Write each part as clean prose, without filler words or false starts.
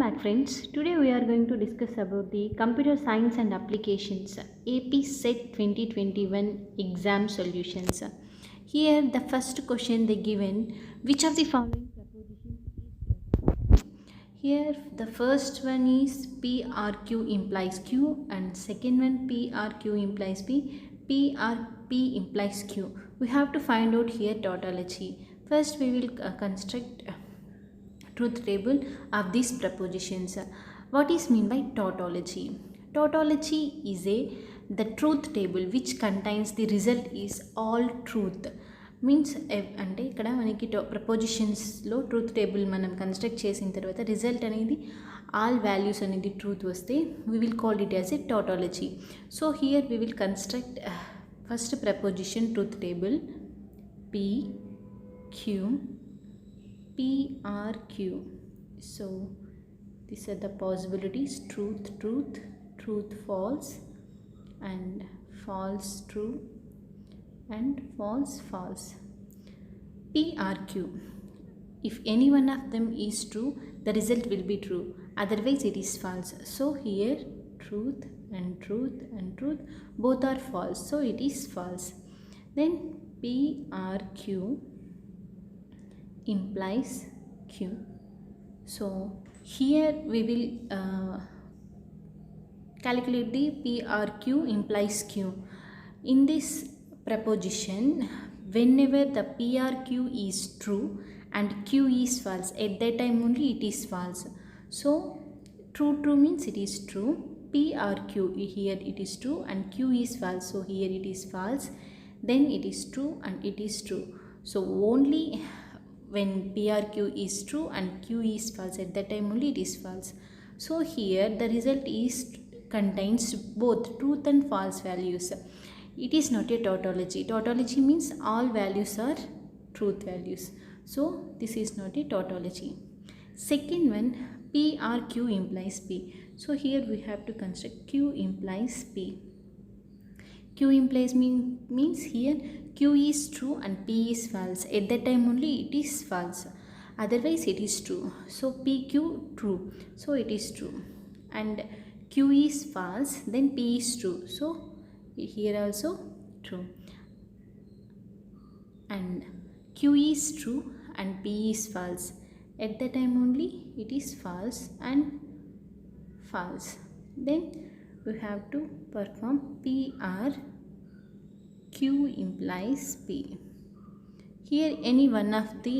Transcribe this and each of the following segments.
back friends. Today we are going to discuss about the Computer Science and Applications AP Set 2021 exam solutions. Here the first question they given, which of the following propositions is true? Here the first one is PRQ implies Q and second one PRQ implies P, PRP implies Q. We have to find out here tautology. First we will construct truth table of these propositions. What is mean by tautology? Tautology is the truth table which contains the result is all truth. Means అంటే ఇక్కడ మనకి ప్రపోజిషన్స్లో truth table మనం construct చేసిన తర్వాత result అనేది all values అనేది truth వస్తే we will call it as a tautology. So here we will construct first proposition truth table P Q PRQ. So these are the possibilities: truth, truth, truth, false, and false, true, and false, false. PRQ. If any one of them is true, the result will be true. Otherwise, it is false. So here, truth and truth and truth both are false. So it is false. Then PRQ implies Q. So here we will calculate the PRQ implies Q. In this proposition, whenever the PRQ is true and Q is false, at that time only it is false. So true means it is true. PRQ here it is true and Q is false. So here it is false. Then it is true and it is true. So only when PRQ is true and Q is false, at that time only it is false. So here the result is contains both truth and false values. It is not a tautology. Tautology means all values are truth values. So this is not a tautology. Second one, PRQ implies P. So here we have to construct Q implies P. Q implies means here Q is true and P is false. At that time only it is false. Otherwise it is true. So PQ true. So it is true. And Q is false. Then P is true. So here also true. And Q is true and P is false. At that time only it is false and false. Then we have to perform PRQ implies P. Here any one of the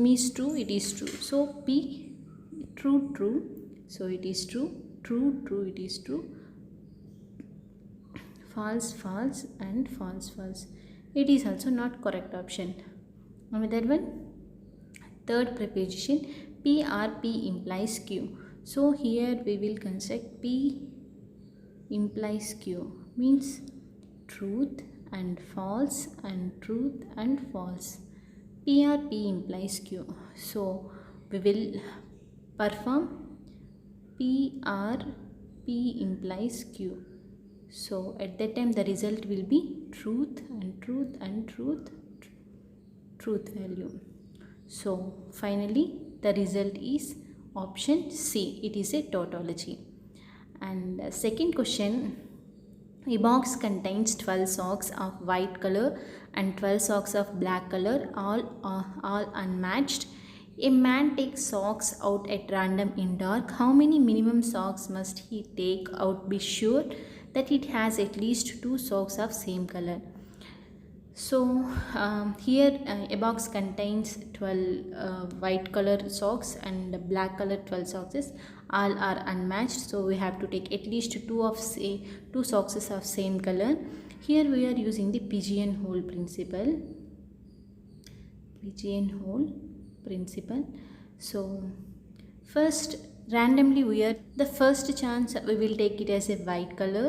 means true, it is true. So P true, true. So it is true. True, true, it is true. False, false, and false, false. It is also not correct option. Another one, third proposition, PRP implies Q. So here we will construct P implies Q means truth and false and truth and false. PRP implies Q. So we will perform PRP implies Q. So at that time the result will be truth and truth and truth value. So finally the result is option C. It is a tautology. And second question, a box contains 12 socks of white color and 12 socks of black color, all unmatched. A man takes socks out at random in dark. How many minimum socks must he take out? Be sure that it has at least 2 socks of same color. So here a box contains 12 white color socks and black color 12 socks. All are unmatched, so we have to take at least 2 socks of same color. Here we are using the pigeonhole principle. So first randomly the first chance we will take it as a white color,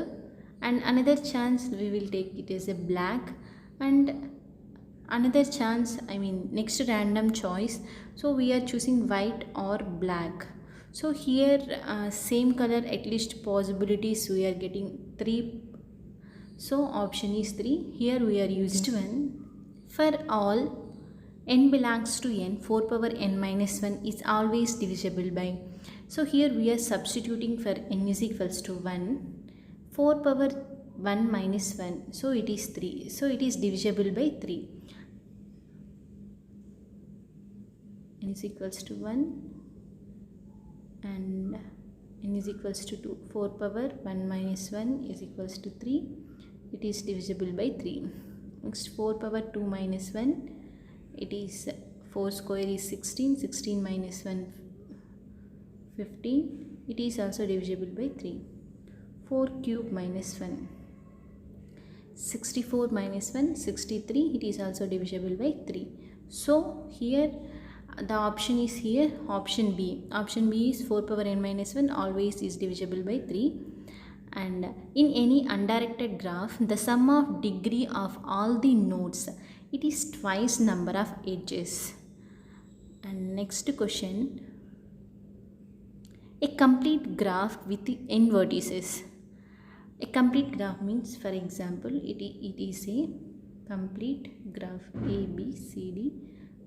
and another chance we will take it as a black, and another chance next random choice, so we are choosing white or black. So here same color at least possibilities we are getting 3, so option is 3. Here we are using one. For all n belongs to n, 4 power n minus 1 is always divisible by. So here we are substituting for n is equals to 1. 4 power 1 minus 1, so it is 3. So it is divisible by 3. N is equals to 1 and n is equals to 2. 4 power 1 minus 1 is equals to 3. It is divisible by 3. Next 4 power 2 minus 1, it is 4 square is 16. 16 minus 1 15. It is also divisible by 3. 4 cube minus 1, 64 minus 1 63. It is also divisible by 3. So here the option is here option B. Option B is 4 power n minus 1 always is divisible by 3. And in any undirected graph, the sum of degree of all the nodes, it is twice number of edges. And next question, a complete graph with n vertices. A complete graph means, for example, it is a complete graph A, B, C, D,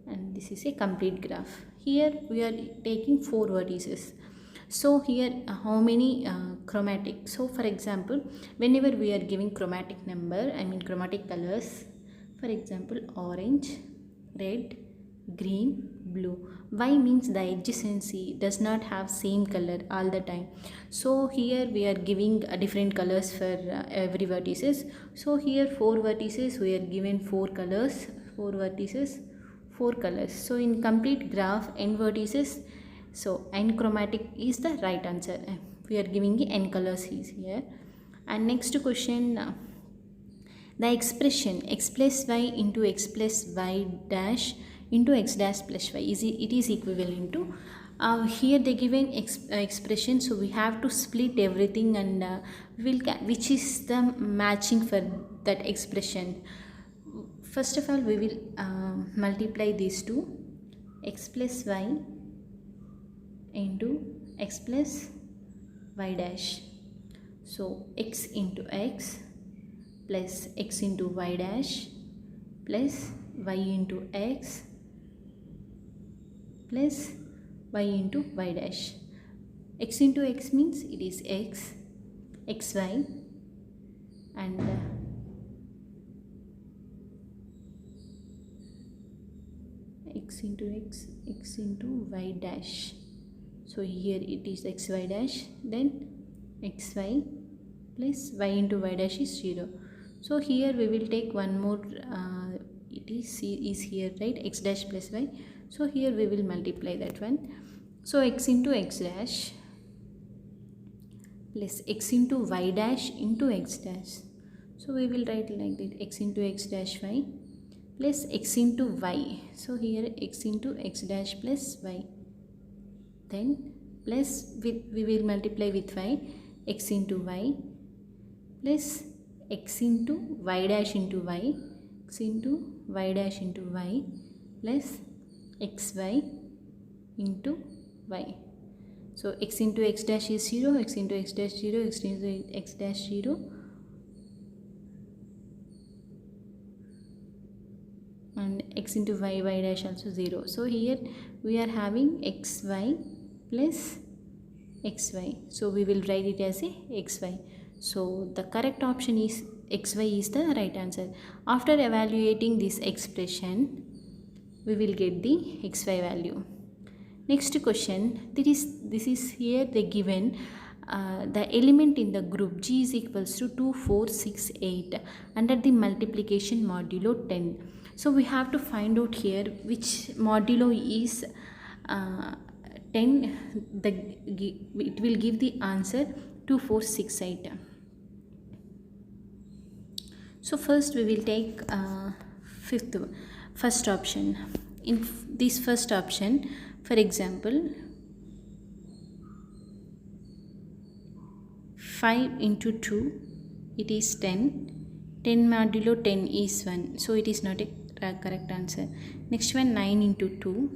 and this is a complete graph. Here we are taking 4 vertices. So here how many chromatic? So for example, whenever we are giving chromatic number, I mean chromatic colors, for example orange, red, green, blue. Why means the adjacency does not have same color all the time. So here we are giving different colors for every vertices. So here 4 vertices we are given 4 colors, 4 vertices, 4 colors. So in complete graph n vertices, so n chromatic is the right answer. We are giving n colors is here. And next question, the expression x plus y into x plus y dash into x dash plus y it is equivalent to, here they given expression, so we have to split everything and which is the matching for that expression. First of all we will multiply these two, x plus y into x plus y dash. So x into x plus x into y dash plus y into x plus y into y dash. X into x means it is x, xy, and x into x, x into y dash. So here it is xy dash, then xy plus y into y dash is 0. So here we will take one more, it is here, right, x dash plus y. So here we will multiply that one. So x into x dash plus x into y dash into x dash. So we will write like that, x into x dash y plus x into y. So here x into x dash plus y. Then plus we will multiply with y, x into y plus x into y dash into y, x into y dash into y plus xy into y. So x into x dash is 0, x into x dash 0, x into x dash 0, and x into y, y dash also 0. So here we are having xy plus xy. So we will write it as a xy. So the correct option is xy is the right answer. After evaluating this expression, we will get the xy value. Next question, this is here they given the element in the group G is equals to 2, 4, 6, 8 under the multiplication modulo 10. So we have to find out here which modulo is 10. It will give the answer 2, 4, 6, 8. So first we will take first option. In this first option, for example, 5 into 2, it is 10. 10 modulo 10 is 1. So it is not a correct answer. Next one, 9 into 2.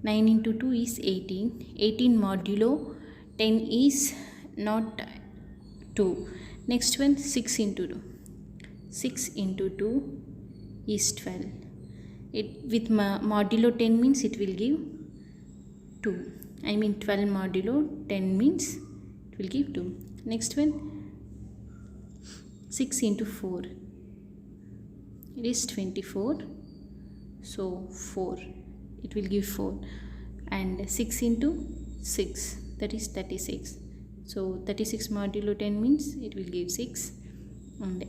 9 into 2 is 18. 18 modulo 10 is not 2. Next one, 6 into 2. 6 into 2 is 12. It with modulo 10 means it will give 2. I mean 12 modulo 10 means it will give 2. Next one, 6 into 4. It is 24. So 4. It will give 4. And 6 into 6. That is 36. So 36 modulo 10 means it will give 6. And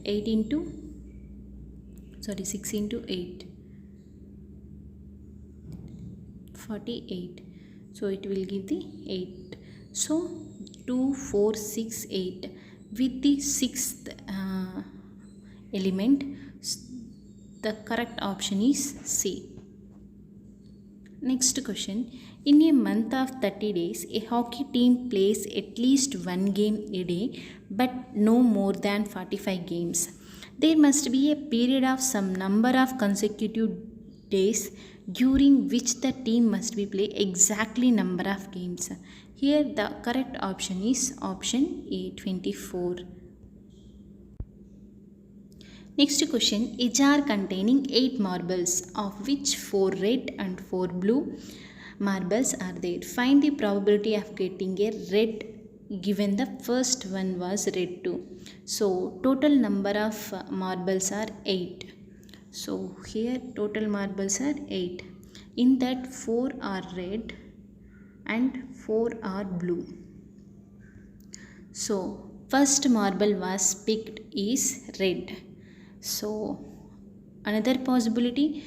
6 into 8. 48. So it will give the 8. So 2, 4, 6, 8 with the sixth element. The correct option is C. Next question. In a month of 30 days, a hockey team plays at least one game a day but no more than 45 games. There must be a period of some number of consecutive days during which the team must be play exactly number of games. Here the correct option is option A, 24. Next question. A jar containing 8 marbles, of which 4 red and 4 blue marbles are there. Find the probability of getting a red given the first one was red too. So total number of marbles are 8. So here total marbles are 8. In that 4 are red and 4 are blue. So first marble was picked is red. So another possibility,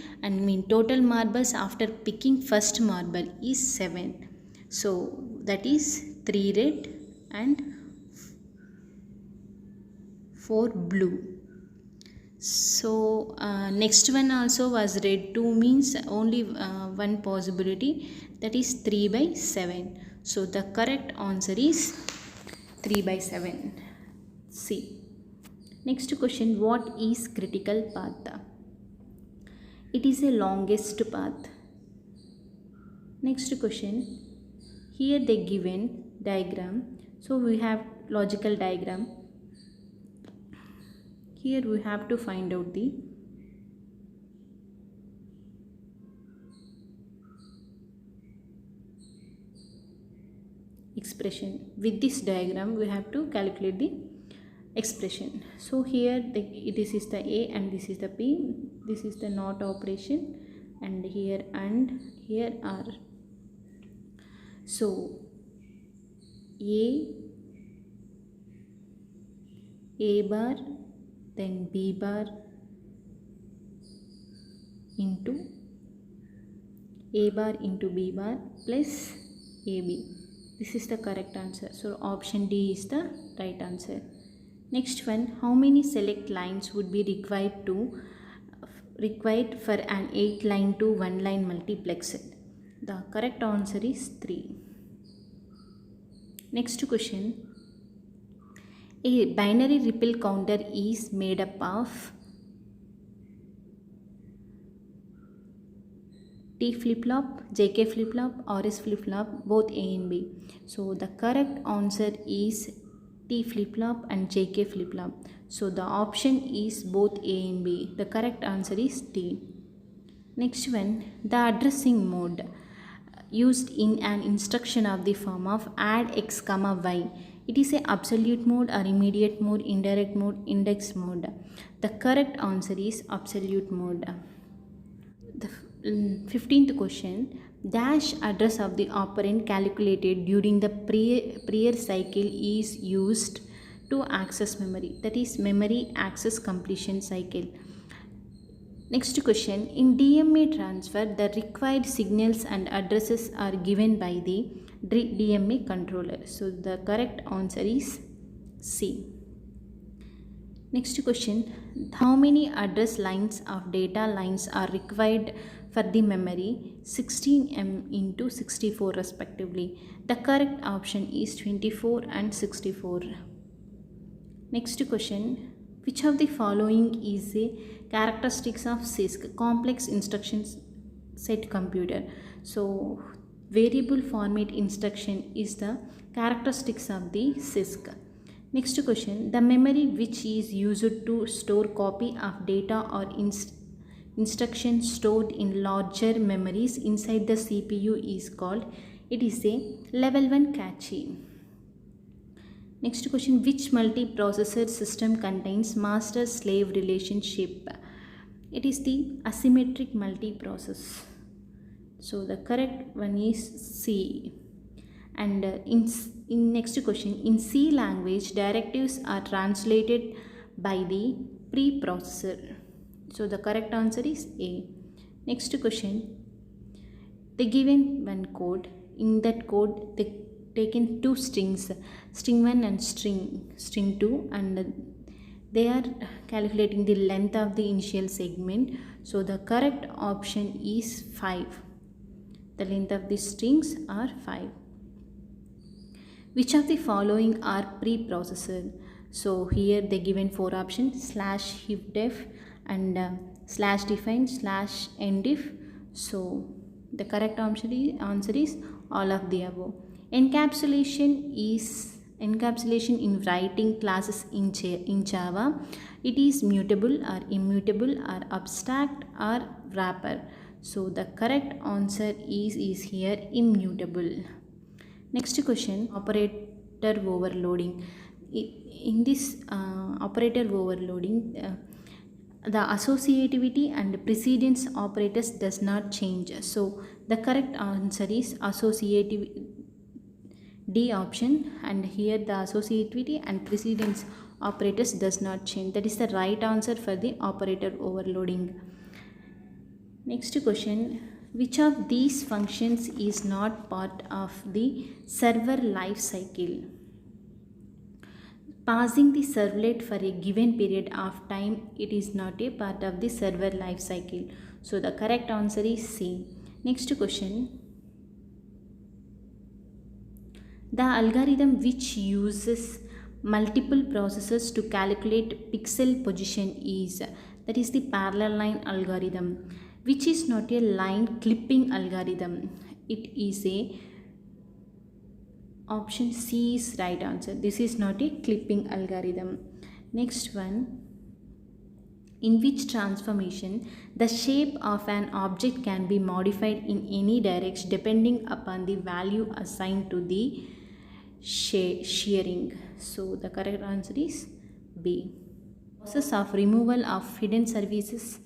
total marbles after picking first marble is 7. So that is 3 red and 4 blue. So next one also was red 2 means only one possibility, that is 3 by 7. So the correct answer is 3 by 7. C. Next question. What is critical path? It is a longest path. Next question. Here they given diagram. So we have logical diagram. Here we have to find out the expression. With this diagram we have to calculate the expression. So here this is the A and this is the P. This is the NOT operation, and here are. So A bar, then B bar into A bar into B bar plus AB. This is the correct answer. So option D is the right answer. Next one. How many select lines would be required for an 8 line to 1 line multiplexer? The correct answer is 3. Next question. A binary ripple counter is made up of T flip-flop, JK flip-flop, RS flip-flop, both A and B. So the correct answer is T flip-flop and JK flip-flop. So the option is both A and B. The correct answer is T. Next one. The addressing mode used in an instruction of the form of add x comma y. It is a absolute mode or immediate mode, indirect mode, index mode. The correct answer is absolute mode. The 15th question. Dash address of the operand calculated during the prior cycle is used to access memory. That is memory access completion cycle. Next question. In DMA transfer, the required signals and addresses are given by the DMA controller. So the correct answer is C. Next question. How many address lines of data lines are required for the memory? 16M into 64 respectively. The correct option is 24 and 64. Next question. Which of the following is a characteristics of CISC, complex instructions set computer? So variable format instruction is the characteristics of the CISC. Next question. The memory which is used to store copy of data or instructions stored in larger memories inside the CPU is called, it is a level 1 cache. Next question, which multiprocessor system contains master-slave relationship? It is the asymmetric multiprocess. So the correct one is C. And in next question, in C language, directives are translated by the preprocessor. So the correct answer is A. Next question, they given one code. In that code, they taken two strings, string 1 and string 2, and they are calculating the length of the initial segment. So the correct option is 5. The length of the strings are 5. Which of the following are preprocessor? So here they given 4 options, /ifdef and /define /endif. So the correct answer is all of the above. Encapsulation in writing classes in Java. It is mutable or immutable or abstract or wrapper. So the correct answer is here immutable. Next question, operator overloading. In this operator overloading, the associativity and precedence operators does not change. So the correct answer is associative, D option, and here the associativity and precedence operators does not change. That is the right answer for the operator overloading. Next question, which of these functions is not part of the server life cycle? Passing the servlet for a given period of time, it is not a part of the server life cycle. So the correct answer is C. Next question, the algorithm which uses multiple processors to calculate pixel position is, that is the parallel line algorithm, which is not a line clipping algorithm. It is a option C is right answer. This is not a clipping algorithm. Next one, in which transformation the shape of an object can be modified in any direction depending upon the value assigned to the shearing. So the correct answer is B. Process of removal of hidden surfaces.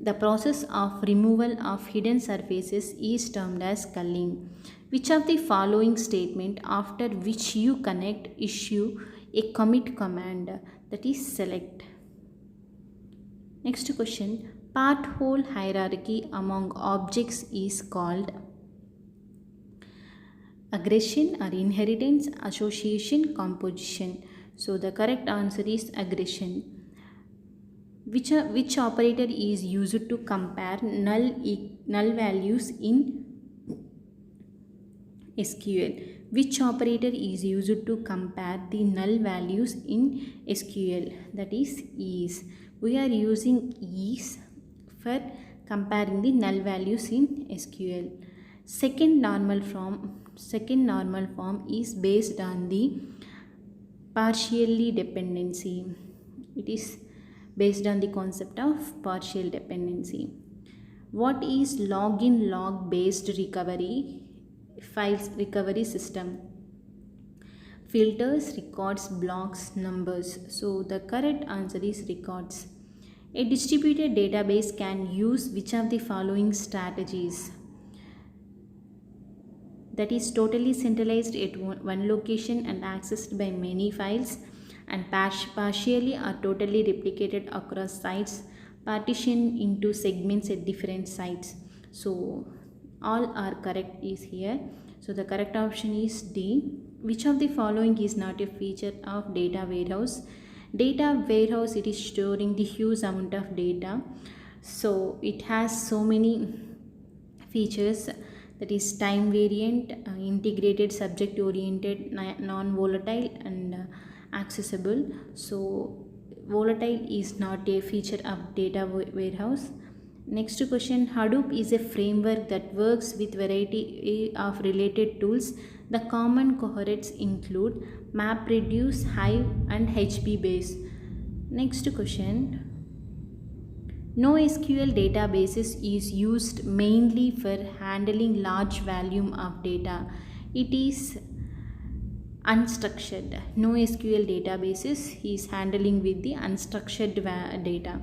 The process of removal of hidden surfaces is termed as culling. Which of the following statement after which you connect issue a commit command? That is select. Next question, part whole hierarchy among objects is called aggression or inheritance, association, composition. So the correct answer is aggression. Which operator is used to compare null values in SQL? Which operator is used to compare the null values in SQL? That is. We are using is for comparing the null values in SQL. Second normal form is based on the partially dependency. It is based on the concept of partial dependency. What is login log based recovery files recovery system? Filters, records, blocks, numbers. So the correct answer is records. A distributed database can use which of the following strategies? That is totally centralized at one location and accessed by many files, and partially or totally replicated across sites, partitioned into segments at different sites. So all are correct is here. So the correct option is D. Which of the following is not a feature of data warehouse? Data warehouse, it is storing the huge amount of data. So it has so many features, that is time variant, integrated, subject oriented, non-volatile, and accessible. So volatile is not a feature of data warehouse. Next question, Hadoop is a framework that works with variety of related tools. The common cohorts include MapReduce, Hive, and HBase. Next question, NoSQL databases is used mainly for handling large volume of data. It is unstructured. NoSQL databases is handling with the unstructured data.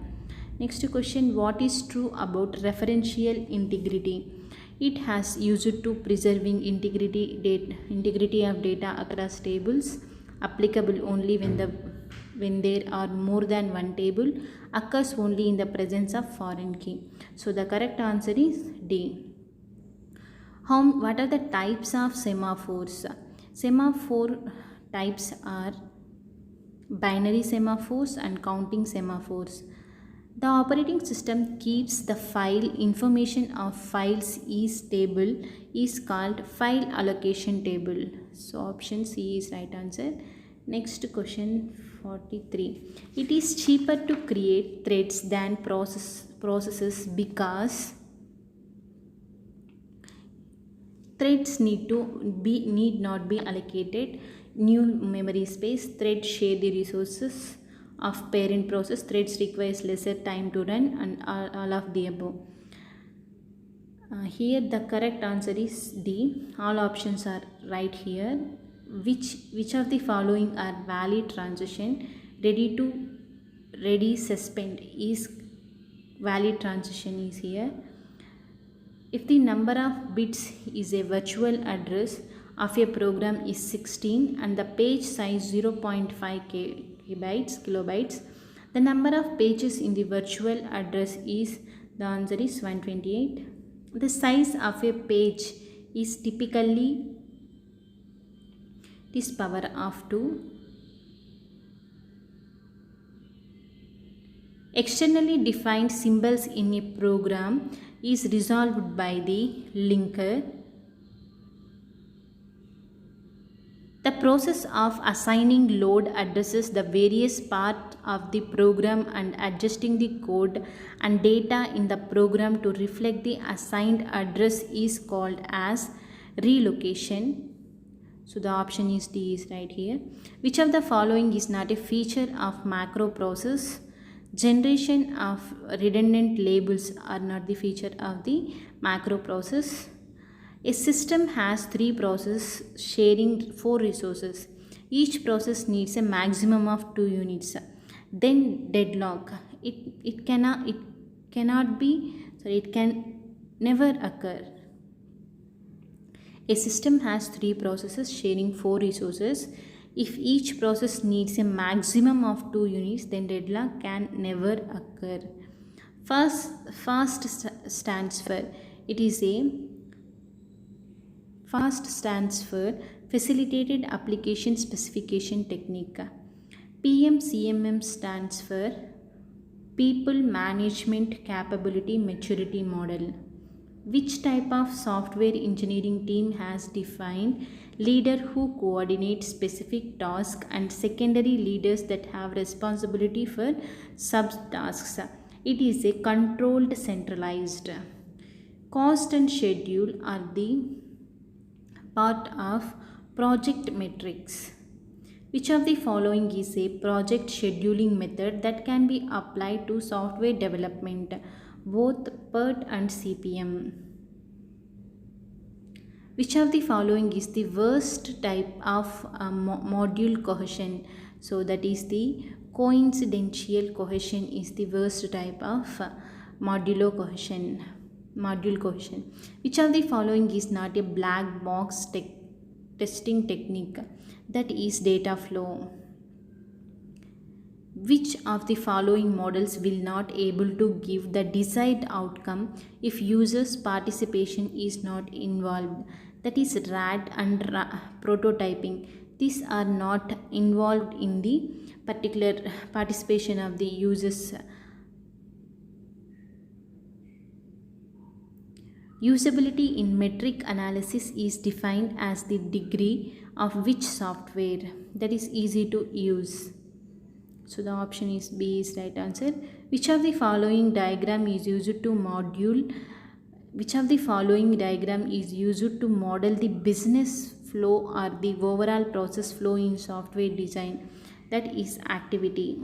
Next question, what is true about referential integrity? It has used to preserving integrity of data across tables, applicable only when there are more than one table, occurs only in the presence of foreign key. So the correct answer is D. What are the types of semaphores? Semaphore types are binary semaphores and counting semaphores. The operating system keeps the file information of files is table is called file allocation table. So option C is right answer. Next question 43. It is cheaper to create threads than processes because threads need not be allocated new memory space. Threads share the resources of parent process. Threads requires lesser time to run, and all of the above. Here the correct answer is D. All options are right here. Which of the following are valid transition? Ready suspend is valid transition is here. If the number of bits is a virtual address of a program is 16 and the page size 0.5 kilobytes, the number of pages in the virtual address is, the answer is 128. The size of a page is typically this power of 2. Externally defined symbols in a program is resolved by the linker. The process of assigning load addresses the various parts of the program and adjusting the code and data in the program to reflect the assigned address is called as relocation. So the option is D is right here. Which of the following is not a feature of macro process? Generation of redundant labels are not the feature of the macro process. A system has 3 processes sharing 4 resources. Each process needs a maximum of 2 units. Then deadlock. It can never occur. A system has 3 processes sharing 4 resources. If each process needs a maximum of 2 units, then deadlock can never occur. FAST stands for, it is a FAST stands for Facilitated Application Specification Technique. PMCMM stands for People Management Capability Maturity Model. Which type of software engineering team has defined leader who coordinate specific tasks and secondary leaders that have responsibility for subtasks? It is a controlled centralized. Cost and schedule are the part of project metrics. Which of the following is a project scheduling method that can be applied to software development, both PERT and CPM? Which of the following is the worst type of module cohesion? So that is the coincidental cohesion is the worst type of module cohesion. Which of the following is not a black box testing technique? That is data flow. Which of the following models will not able to give the desired outcome if users participation is not involved? That is RAD and prototyping. These are not involved in the particular participation of the users. Usability in metric analysis is defined as the degree of which software that is easy to use. So the option is B is right answer. Which of the following diagram is used to model the business flow or the overall process flow in software design? That is activity.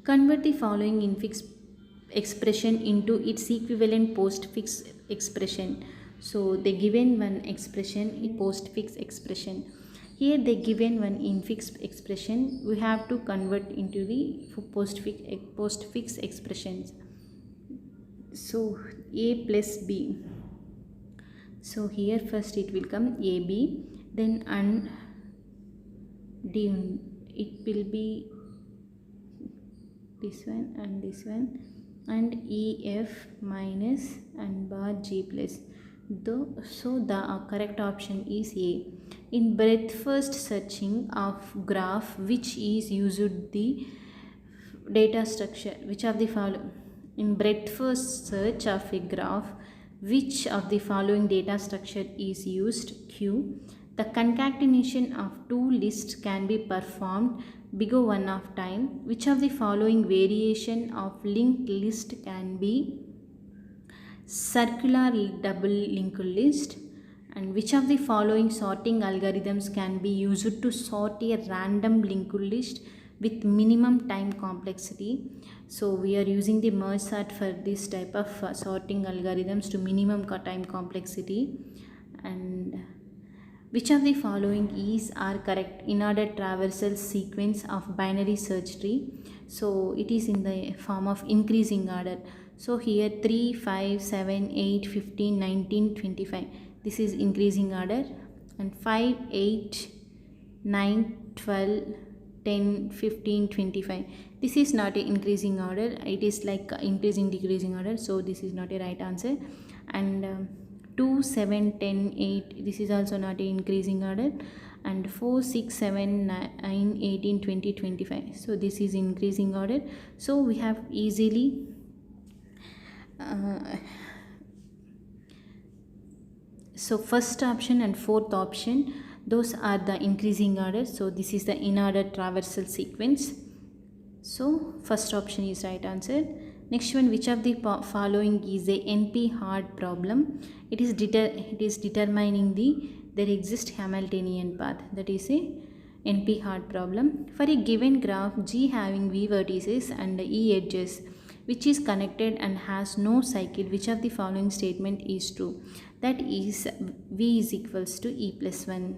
Convert the following infix expression into its equivalent postfix expression. So they given one expression, a postfix expression. Here they given one infix expression. We have to convert into the postfix expressions. So a plus b. So here first it will come ab, then and d. It will be this one and ef minus and bar g plus. So the correct option is A. In breadth first searching of graph, which is used the data structure, which of the following? In breadth first search of a graph, which of the following data structure is used? Q. The concatenation of two lists can be performed big O one of time. Which of the following variation of linked list can be? Circular double linked list. And which of the following sorting algorithms can be used to sort a random linked list with minimum time complexity? So we are using the merge sort for this type of sorting algorithms to minimum time complexity. And which of the following is are correct in order traversal sequence of binary search tree? So it is in the form of increasing order. So here 3, 5, 7, 8, 15, 19, 25. This is increasing order. And 5, 8, 9, 12, 10, 15, 25. This is not a increasing order. It is like increasing decreasing order. So this is not a right answer. And 2, 7, 10, 8. This is also not a increasing order. And 4, 6, 7, 9, 18, 20, 25. So this is increasing order. So we have easily so first option and fourth option, those are the increasing order. So this is the in order traversal sequence. So first option is right answer. Next one, which of the following is a NP-hard problem? It is determining there exists Hamiltonian path. That is a NP-hard problem. For a given graph G having V vertices and E edges, which is connected and has no cycle, which of the following statement is true? That is V is equals to E plus 1.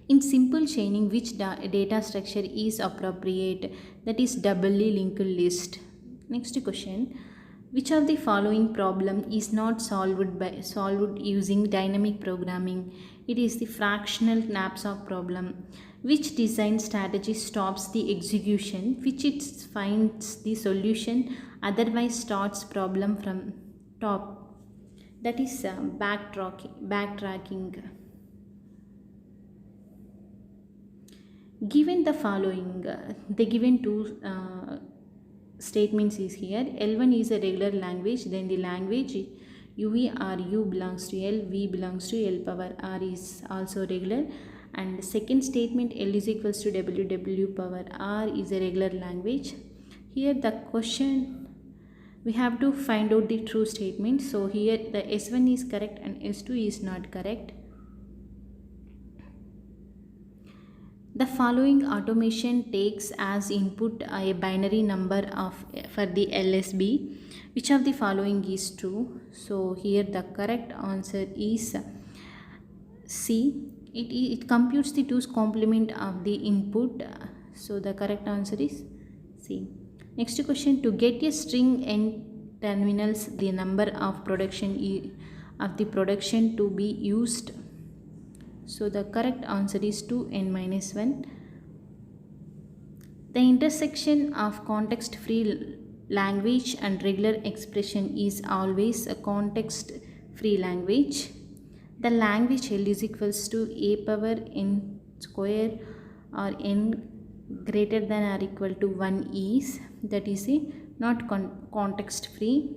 In simple chaining, which data structure is appropriate? That is doubly linked list. Next question, which of the following problem is not solved using dynamic programming? It is the fractional knapsack problem. Which design strategy stops the execution, which it finds the solution, otherwise starts problem from top? That is backtracking. Given the following, the given two statements is here. L1 is a regular language, then the language UV or U belongs to L, V belongs to L power R is also regular. And second statement, L is equals to W power R is a regular language. Here the question, we have to find out the true statement. So here the S1 is correct and S2 is not correct. The following automation takes as input a binary number for the LSB. Which of the following is true? So here the correct answer is C. It computes the 2's complement of the input. So the correct answer is C. Next question, to get a string n terminals, the number of production to be used. So the correct answer is 2n minus 1. The intersection of context-free language and regular expression is always a context-free language. The language L is equals to a power n square or n greater than or equal to 1 is, that is a not context-free.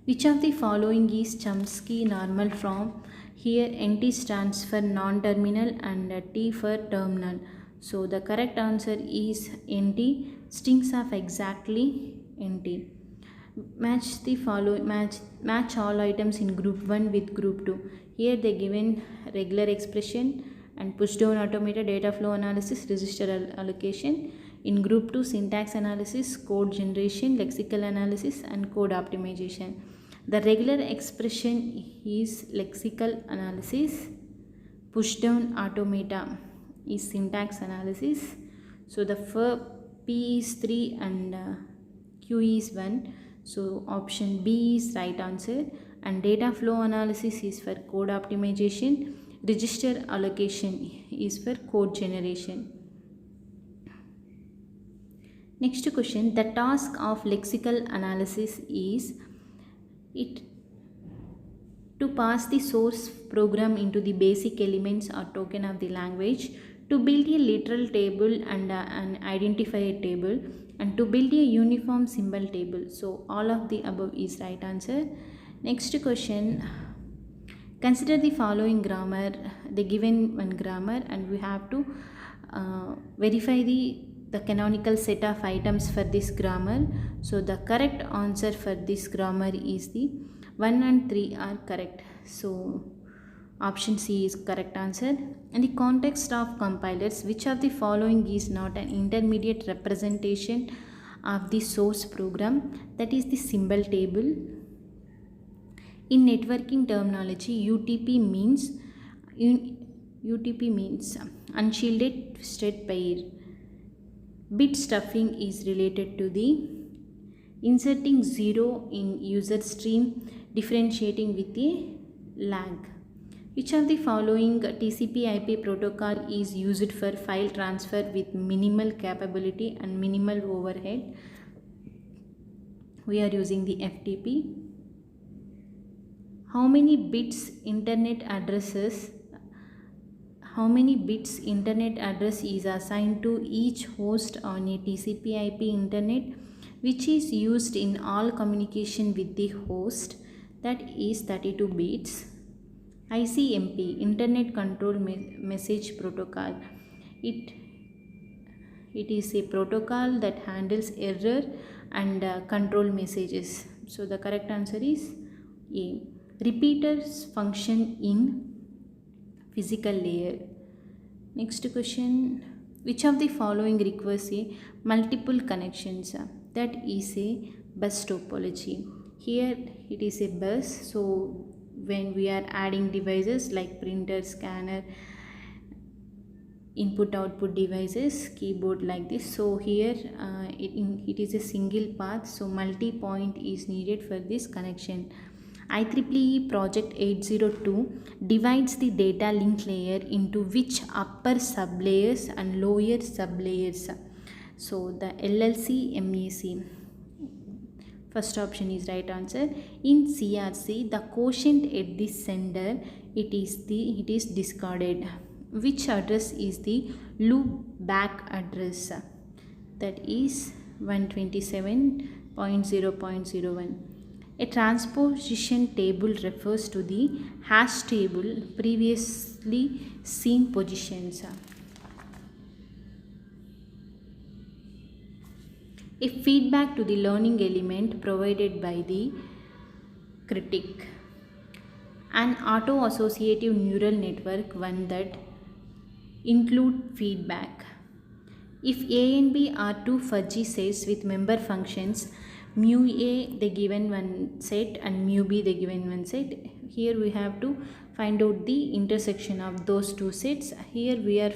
Which of the following is Chomsky normal form? Here NT stands for non-terminal and T for terminal. So the correct answer is NT. Strings of exactly NT. Match the following, match all items in group 1 with group 2. Here they given regular expression and push down automated data flow analysis, register allocation. In group 2, syntax analysis, code generation, lexical analysis and code optimization. The regular expression is lexical analysis. Pushdown automata is syntax analysis. So the P is 3 and Q is 1. So option B is right answer. And data flow analysis is for code optimization. Register allocation is for code generation. Next question, the task of lexical analysis is to pass the source program into the basic elements or token of the language, to build a literal table and an identifier table, and to build a uniform symbol table. So all of the above is right answer. Next question, consider the following grammar, the given one grammar, and we have to verify the canonical set of items for this grammar. So the correct answer for this grammar is the 1 and 3 are correct. So option C is correct answer. In the context of compilers, which of the following is not an intermediate representation of the source program? That is the symbol table. In networking terminology, UTP means unshielded twisted pair. Bit stuffing is related to the inserting 0 in user stream, differentiating with a lag. Which of the following TCP/IP protocol is used for file transfer with minimal capability and minimal overhead? We are using the FTP. How many bits internet address is assigned to each host on a TCP/IP internet, which is used in all communication with the host? That is 32 bits. ICMP, Internet Control Message Protocol. It is a protocol that handles error and control messages. So the correct answer is A. Repeaters function in physical layer. Next question, which of the following requires a multiple connections? That is a bus topology. Here it is a bus, so when we are adding devices like printer, scanner, input output devices, keyboard like this, so here it is a single path, so multi-point is needed for this connection. IEEE project 802 divides the data link layer into which upper sublayers and lower sublayers? So the LLC, MAC. First option is right answer. In CRC, the quotient at the sender, it is discarded. Which address is the loop back address? That is 127.0.01. A transposition table refers to the hash table previously seen positions. A feedback to the learning element provided by the critic. An auto-associative neural network, one that include feedback. If A and B are two fuzzy sets with member functions, mu A the given one set and mu B the given one set, here we have to find out the intersection of those two sets. Here we are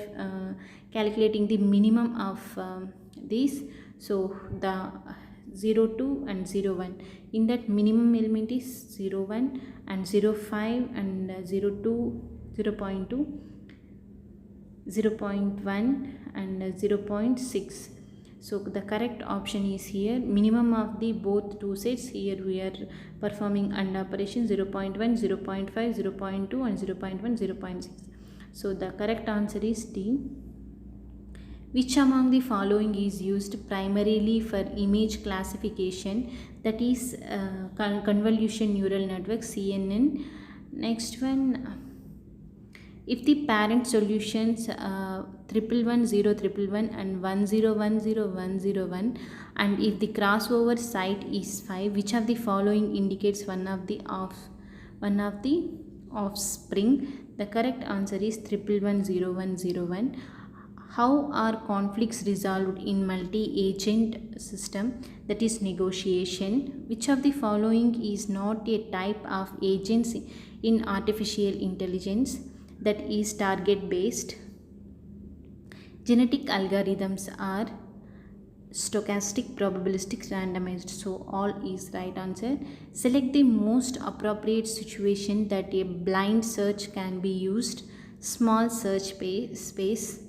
calculating the minimum of these. So the 0, 2 and 0, 1. In that minimum element is 0, 1 and 0, 5 and 0, 2, 0 0.2, 0 0.1 and 0.6. So the correct option is here. Minimum of the both two sets. Here we are performing AND operation 0.1, 0.5, 0.2 and 0.1, 0.6. So the correct answer is D. Which among the following is used primarily for image classification? That is convolution neural network, CNN. Next one, if the parent solutions 1110111 and 1010101, and if the crossover site is 5, which of the following indicates one of the offspring? The correct answer is 1110101. How are conflicts resolved in multi-agent system, that is negotiation? Which of the following is not a type of agency in artificial intelligence, that is target based? Genetic algorithms are stochastic, probabilistic, randomized. So all is right answer. Select the most appropriate situation that a blind search can be used. Small search space.